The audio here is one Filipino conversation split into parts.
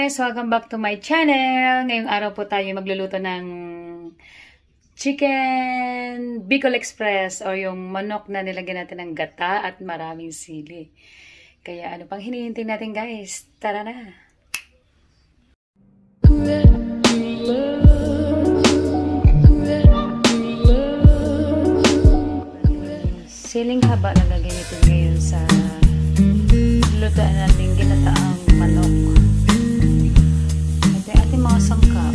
guys! Welcome back to my channel! Ngayong araw po tayo magluluto ng chicken Bicol Express o yung manok na nilagyan natin ng gata at maraming sili. Kaya ano pang hinihintay natin guys? Tara na! Siling haba na gagamitin ngayon sa lutuan natin ginataang manok. Ito yung ating mga sangkap.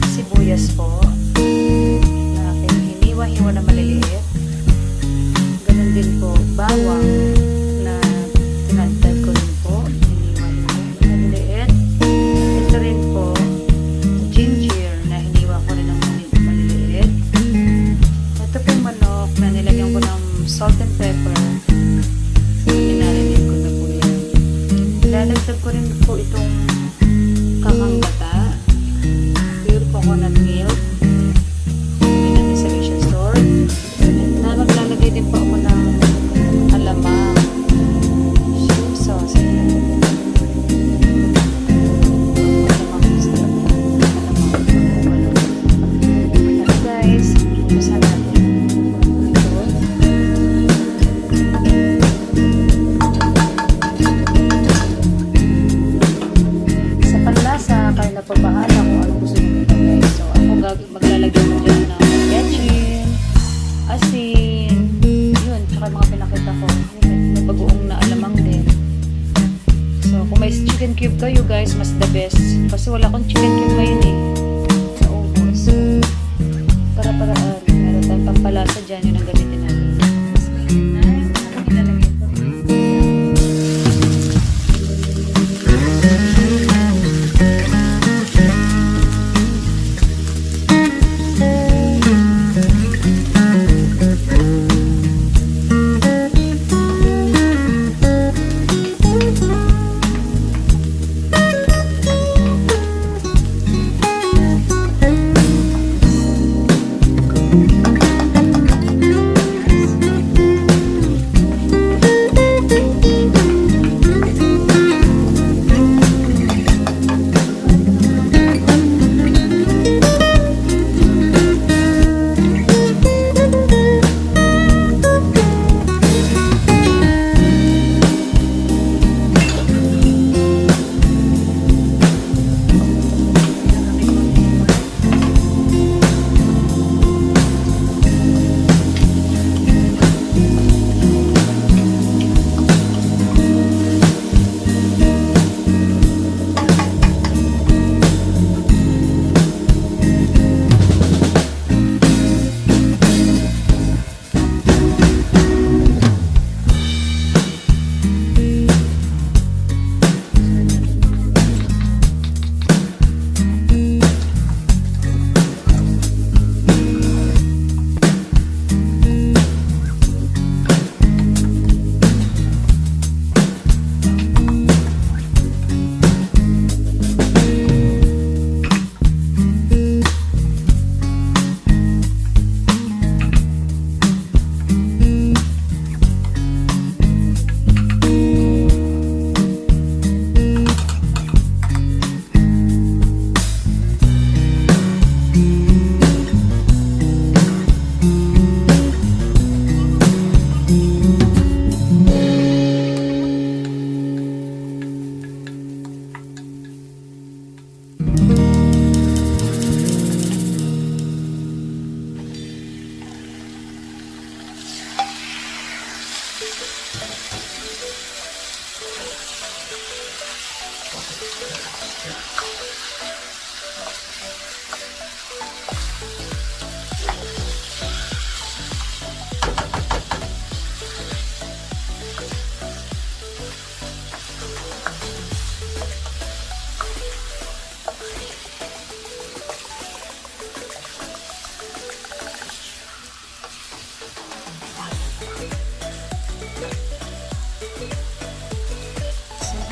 Sibuyas po na ating hiniwa-hiwa na maliliit. Ganun din po bawang na tinagtad ko rin po, hiniwa-hiwa na maliliit. Ito rin po ginger na hiniwa ko rin ng maliliit. Ito po yung manok na nilagyan ko ng salt and pepper. Lalagdag ko rin po itong kakang gata, pure coconut milk, hindi natin sa Asian store, na maglalagay din po ako ng alamang, shrimp sauce, guys, ubusan natin. Pabahala kung ano gusto nyo ilagay. So, ako maglalagay mo dyan ng yachin, asin, yun, tsaka mga pinakita ko. May bagoong na alamang din. So, kung may chicken cube kayo guys, mas the best. Kasi wala akong chicken cube ngayon eh. Naubos. So, para-paraan. Meron tayong pampalasa dyan, yun ang gamitin natin.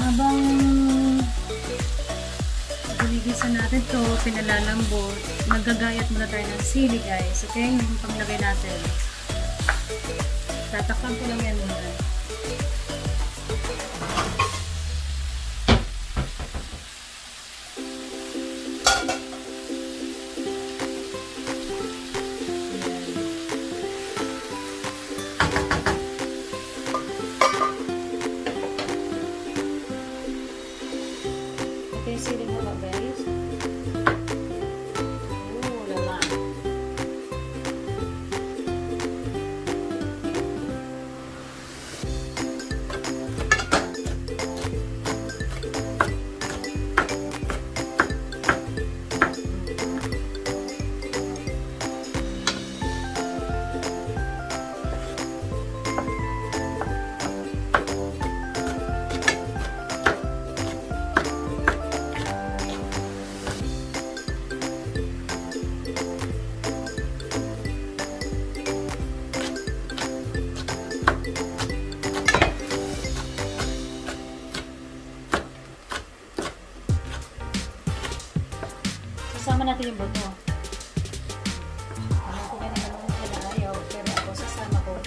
Habang ginigisa natin to, pinalalambot, magagayat muna tayo ng sili guys. Okay, yung panglagay natin. Tatakpan ko lang yan muna. yung siling haba, guys. Oo, laman. Sasama natin yung buto. Alam ko kaya naman sila ayaw, pero ako sasama ko.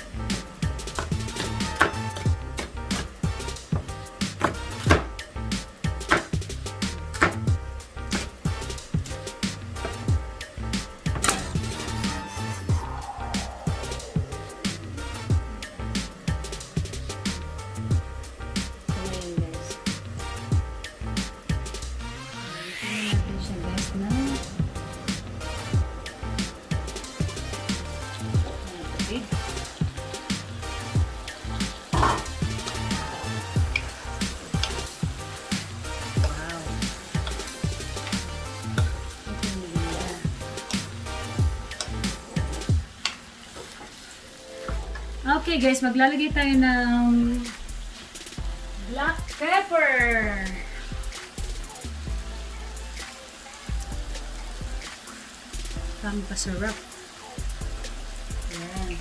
Ayan, guys. Ayan natin siya, guys, na tubig. Wow. Ito yung maganda. Okay guys, maglalagay tayo ng black pepper. Pampasarap. Ayan.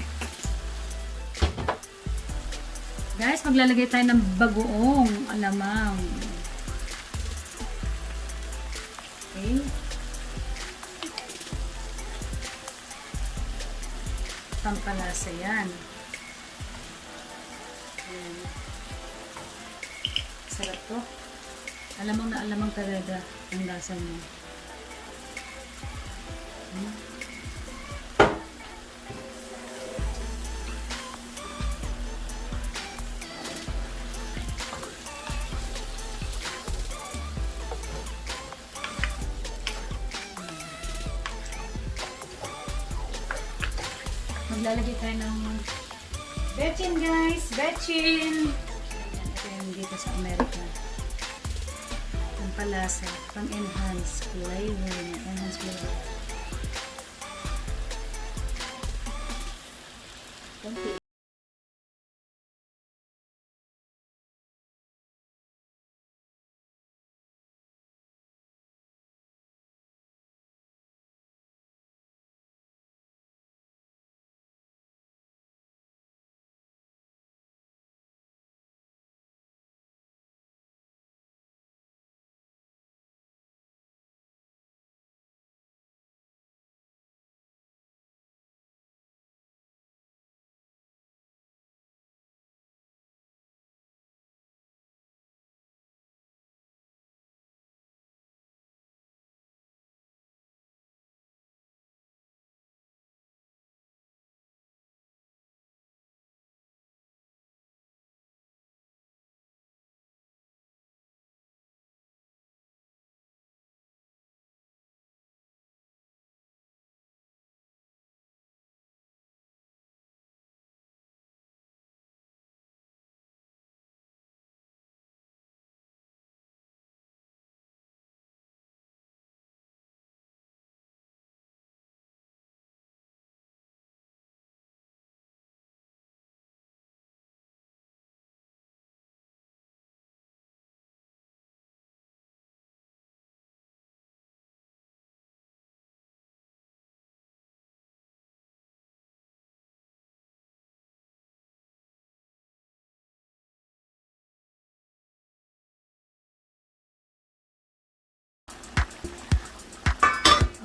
Guys, maglalagay tayo ng bagoong alamang. Okay. Pampalasa yan. Ayan. Sarap to. Alamang na alamang talaga ang lasa niya. Maglalagay tayo ng bechin, guys. Bechin. Ayan, ito yung dito sa America. Pampalasa, pang-enhance flavor. Enhance flavor. Konti.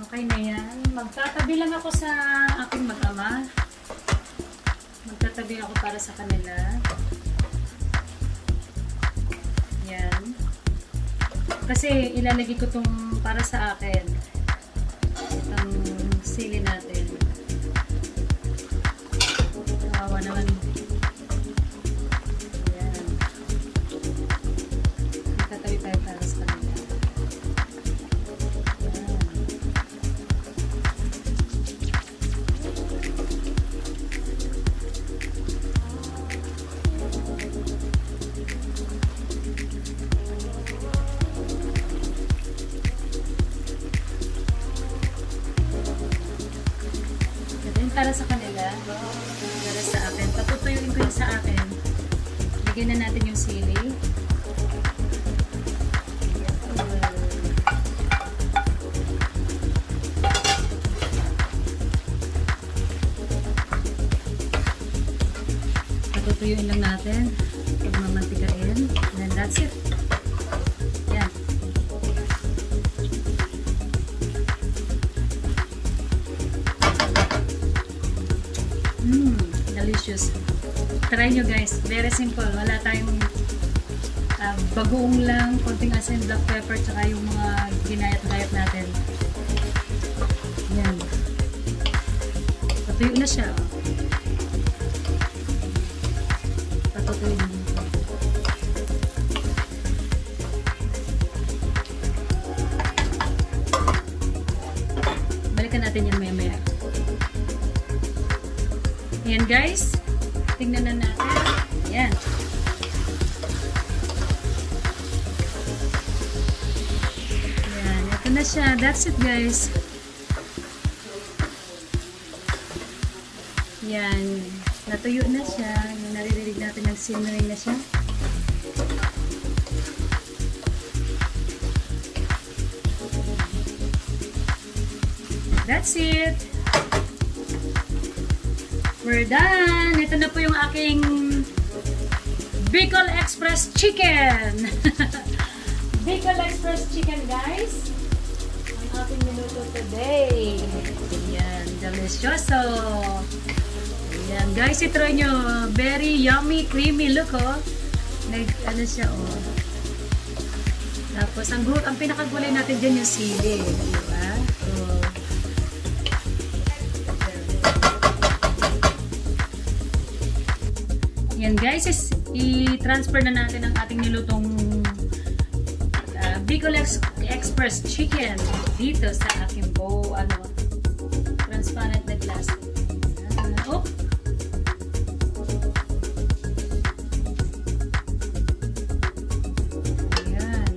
Okay na yan. Magtatabi lang ako sa aking mag-ama. Magtatabi ako para sa kanila. Yan. Kasi ilalagay ko itong para sa akin. Itong sili natin. Kawawa naman. Yan. Magtatabi tayo para sa kanila. para sa kanila. Para sa akin. Patutuyuin ko yung sa akin. Lagyan na natin yung sili. Patutuyuin lang natin. Pagmamantikain. And then that's it. Yan. Delicious. Try nyo guys. Very simple. Wala tayong bagoong lang, konting asin, black pepper, tsaka yung mga ginayat-gayat natin. Yan. Patuyo na siya. Patutuyo na dito. Balikan natin yan maya-maya. Ayan guys. Tingnan na natin. Ayan. Ayan. Ito na siya. That's it guys. Ayan. Natuyo na siya. Yung naririnig natin nag-simmering na siya. That's it. We're done! Ito na po yung aking Bicol Express Chicken! Bicol Express Chicken, guys! Ang aking minuto today. Ayan, delicioso! Ayan, guys, itry nyo. Very yummy, creamy look, oh. Ano siya, oh. Tapos, ang pinakagulay natin dyan yung sili. Diba? Oh. Yan guys, i-transfer na natin ang ating nilutong Bicol Express Chicken dito sa aking transparent na glass. Oh! Ayan.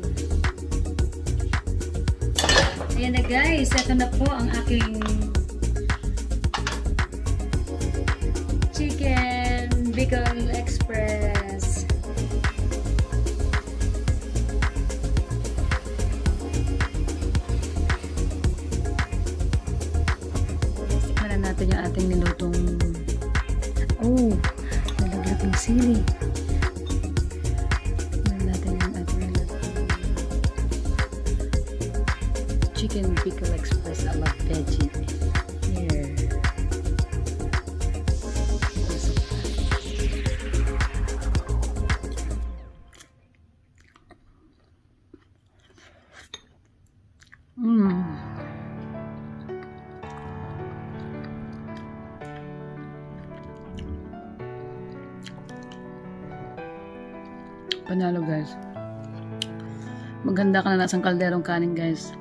Ayan na guys, ito na po ang aking chicken Bicol Express. Tikman na natin yung ating nilutong nalaglag ng sili. Tikman natin yung ating nilutong chicken Bicol Express a la veggie. Here. Panalo guys. Maganda ka na nasang kalderong kanin guys.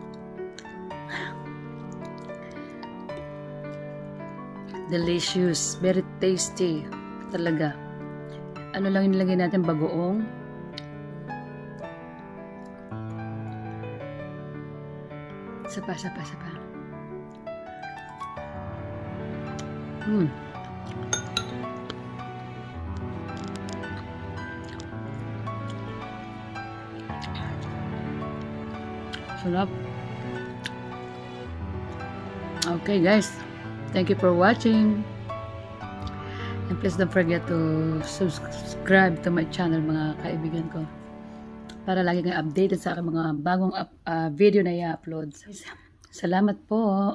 Delicious. Very tasty. Talaga. Ano lang yung nilagay natin? Bagoong. Sapa. Sarap. Okay guys, thank you for watching, and please don't forget to subscribe to my channel mga kaibigan ko para lagi kayong updated sa aking mga bagong video na i-upload. Salamat po.